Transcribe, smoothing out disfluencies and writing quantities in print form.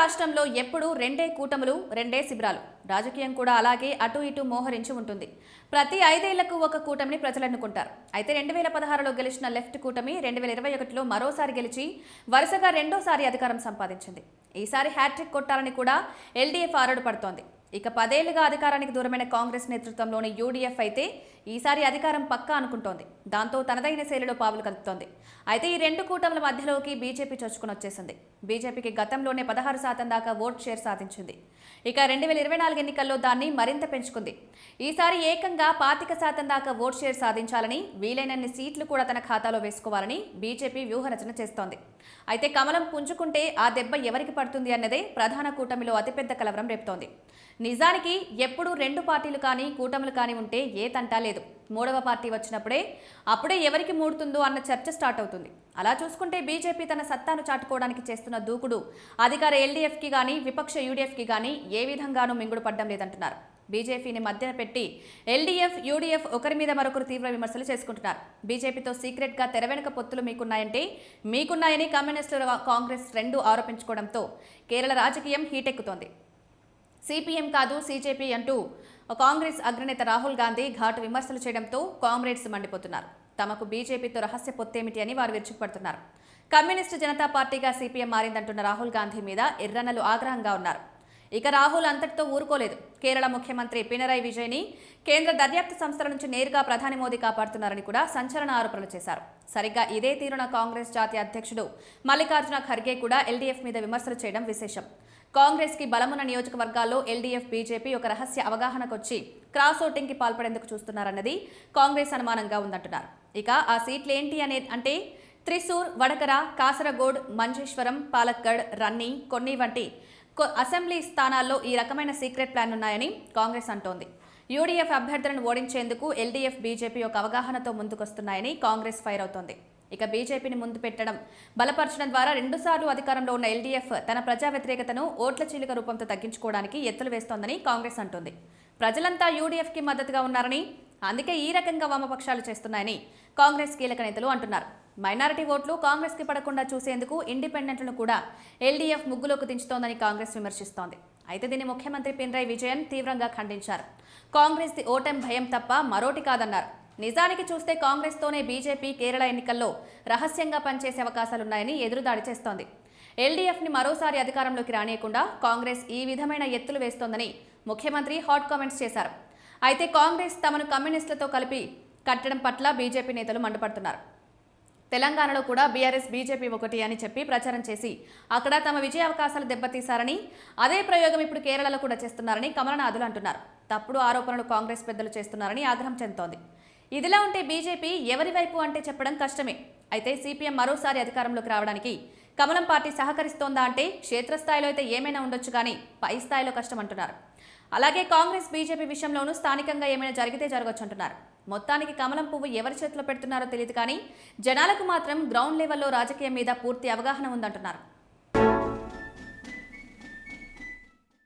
రాష్ట్రంలో ఎప్పుడూ రెండే కూటములు, రెండే శిబిరాలు. రాజకీయం కూడా అలాగే అటు ఇటు మోహరించి ఉంటుంది. ప్రతి 5 ఏళ్లకు ఒక కూటమిని ప్రజలు ఎన్నుకుంటారు. అయితే 2016లో గెలిచిన లెఫ్ట్ కూటమి 2021లో మరోసారి గెలిచి వరుసగా రెండోసారి అధికారం సంపాదించింది. ఈసారి హ్యాట్రిక్ కొట్టాలని కూడా ఎల్డీఎఫ్ ఆరాడు పడుతోంది. ఇక 10 ఏళ్లుగా అధికారానికి దూరమైన కాంగ్రెస్ నేతృత్వంలోని యూడీఎఫ్ అయితే ఈసారి అధికారం పక్కా అనుకుంటోంది. దాంతో తనదైన శైలిలో పావులు కలుపుతోంది. అయితే ఈ రెండు కూటముల మధ్యలోకి బీజేపీ చొచ్చుకుని వచ్చేసింది. బీజేపీకి గతంలోనే 16% దాకా ఓట్ షేర్ సాధించింది. ఇక 2024 ఎన్నికల్లో దాన్ని మరింత పెంచుకుంది. ఈసారి ఏకంగా 25% దాకా ఓట్ షేర్ సాధించాలని, వీలైనన్ని సీట్లు కూడా తన ఖాతాలో వేసుకోవాలని బీజేపీ వ్యూహరచన చేస్తోంది. అయితే కమలం పుంజుకుంటే ఆ దెబ్బ ఎవరికి పడుతుంది అన్నదే ప్రధాన కూటమిలో అతిపెద్ద కలవరం రేపుతోంది. నిజానికి ఎప్పుడూ రెండు పార్టీలు కానీ కూటములు కానీ ఉంటే ఏ తంటా లేదు. మూడవ పార్టీ వచ్చినప్పుడే అప్పుడే ఎవరికి మూడుతుందో అన్న చర్చ స్టార్ట్ అవుతుంది. అలా చూసుకుంటే బీజేపీ తన సత్తాను చాటుకోవడానికి చేస్తున్న దూకుడు అధికార ఎల్డీఎఫ్కి కానీ విపక్ష యూడీఎఫ్కి కానీ ఏ విధంగానూ మింగుడు పడ్డం లేదంటున్నారు. బీజేపీని మధ్యన పెట్టి ఎల్డీఎఫ్, యూడీఎఫ్ ఒకరి మీద మరొకరు తీవ్ర విమర్శలు చేసుకుంటున్నారు. బీజేపీతో సీక్రెట్గా తెర వెనుక పొత్తులు మీకున్నాయని కమ్యూనిస్టులు, కాంగ్రెస్ రెండు ఆరోపించుకోవడంతో కేరళ రాజకీయం హీటెక్కుతోంది. సిపిఎం కాదు సీజేపీ అంటూ కాంగ్రెస్ అగ్రనేత రాహుల్ గాంధీ ఘాటు విమర్శలు చేయడంతో కామ్రేడ్స్ మండిపోతున్నారు. తమకు బీజేపీతో రహస్య పొత్తేమిటి అని వారు విరుచుకుపడుతున్నారు. కమ్యూనిస్టు జనతా పార్టీగా సిపిఎం మారిందంటున్న రాహుల్ గాంధీ మీద ఎర్రన్నలు ఆగ్రహంగా ఉన్నారు. ఇక రాహుల్ అంతటితో ఊరుకోలేదు. కేరళ ముఖ్యమంత్రి పినరయ్ విజయ్ని కేంద్ర దర్యాప్తు సంస్థల నుంచి నేరుగా ప్రధాని మోదీ కాపాడుతున్నారని కూడా సంచలన ఆరోపణలు చేశారు. సరిగ్గా ఇదే తీరున కాంగ్రెస్ జాతీయ అధ్యక్షుడు మల్లికార్జున ఖర్గే కూడా ఎల్డీఎఫ్ మీద విమర్శలు చేయడం విశేషం. కాంగ్రెస్ కి బలమున్న నియోజకవర్గాల్లో ఎల్డీఎఫ్, బీజేపీ ఒక రహస్య అవగాహనకొచ్చి క్రాస్ ఓటింగ్ కి పాల్పడేందుకు చూస్తున్నారన్నది కాంగ్రెస్ అనుమానంగా ఉందంటున్నారు. ఇక ఆ సీట్లు ఏంటి అంటే త్రిశూర్, వడకర, కాసరగోడ్, మంజేశ్వరం, పాలక్కడ్, రన్నీ, కొన్ని వంటి అసెంబ్లీ స్థానాల్లో ఈ రకమైన సీక్రెట్ ప్లాన్ ఉన్నాయని కాంగ్రెస్ అంటోంది. యూడీఎఫ్ అభ్యర్థులను ఓడించేందుకు ఎల్డీఎఫ్, బీజేపీ ఒక అవగాహనతో ముందుకొస్తున్నాయని కాంగ్రెస్ ఫైర్ అవుతోంది. ఇక బీజేపీని ముందు పెట్టడం, బలపరచడం ద్వారా 2 సార్లు అధికారంలో ఉన్న ఎల్డీఎఫ్ తన ప్రజా వ్యతిరేకతను ఓట్ల చీలిక రూపంతో తగ్గించుకోవడానికి ఎత్తులు వేస్తోందని కాంగ్రెస్ అంటోంది. ప్రజలంతా యూడీఎఫ్కి మద్దతుగా ఉన్నారని, అందుకే ఈ రకంగా వామపక్షాలు చేస్తున్నాయని కాంగ్రెస్ కీలక నేతలు అంటున్నారు. మైనారిటీ ఓట్లు కాంగ్రెస్కి పడకుండా చూసేందుకు ఇండిపెండెంట్లను కూడా ఎల్డీఎఫ్ ముగ్గులోకి దించుతోందని కాంగ్రెస్ విమర్శిస్తోంది. అయితే దీన్ని ముఖ్యమంత్రి పినరయ్ విజయన్ తీవ్రంగా ఖండించారు. కాంగ్రెస్ది ఓటమి భయం తప్ప మరోటి కాదన్నారు. నిజానికి చూస్తే కాంగ్రెస్తోనే బీజేపీ కేరళ ఎన్నికల్లో రహస్యంగా పనిచేసే అవకాశాలున్నాయని ఎదురుదాడి చేస్తోంది. ఎల్డీఎఫ్ని మరోసారి అధికారంలోకి రానియకుండా కాంగ్రెస్ ఈ విధమైన ఎత్తులు వేస్తోందని ముఖ్యమంత్రి హాట్ కామెంట్స్ చేశారు. అయితే కాంగ్రెస్ తమను కమ్యూనిస్టులతో కలిపి కట్టడం పట్ల బీజేపీ నేతలు మండిపడుతున్నారు. తెలంగాణలో కూడా బీఆర్ఎస్, బీజేపీ ఒకటి అని చెప్పి ప్రచారం చేసి అక్కడ తమ విజయ అవకాశాలు దెబ్బతీశారని, అదే ప్రయోగం ఇప్పుడు కేరళలో కూడా చేస్తున్నారని కమలనాథులు అంటున్నారు. తప్పుడు ఆరోపణలు కాంగ్రెస్ పెద్దలు చేస్తున్నారని ఆగ్రహం చెందుతోంది. ఇదిలా ఉంటే బీజేపీ ఎవరి వైపు అంటే చెప్పడం కష్టమే. అయితే సిపిఎం మరోసారి అధికారంలోకి రావడానికి కమలం పార్టీ సహకరిస్తోందా అంటే క్షేత్రస్థాయిలో అయితే ఏమైనా ఉండొచ్చు కానీ పై స్థాయిలో కష్టం అంటున్నారు. అలాగే కాంగ్రెస్, బీజేపీ విషయంలోనూ స్థానికంగా ఏమైనా జరిగితే జరగొచ్చు అంటున్నారు. మొత్తానికి కమలం పువ్వు ఎవరి చేతిలో పెడుతున్నారో తెలియదు కానీ జనాలకు మాత్రం గ్రౌండ్ లెవెల్లో రాజకీయం మీద పూర్తి అవగాహన ఉందంటున్నారు.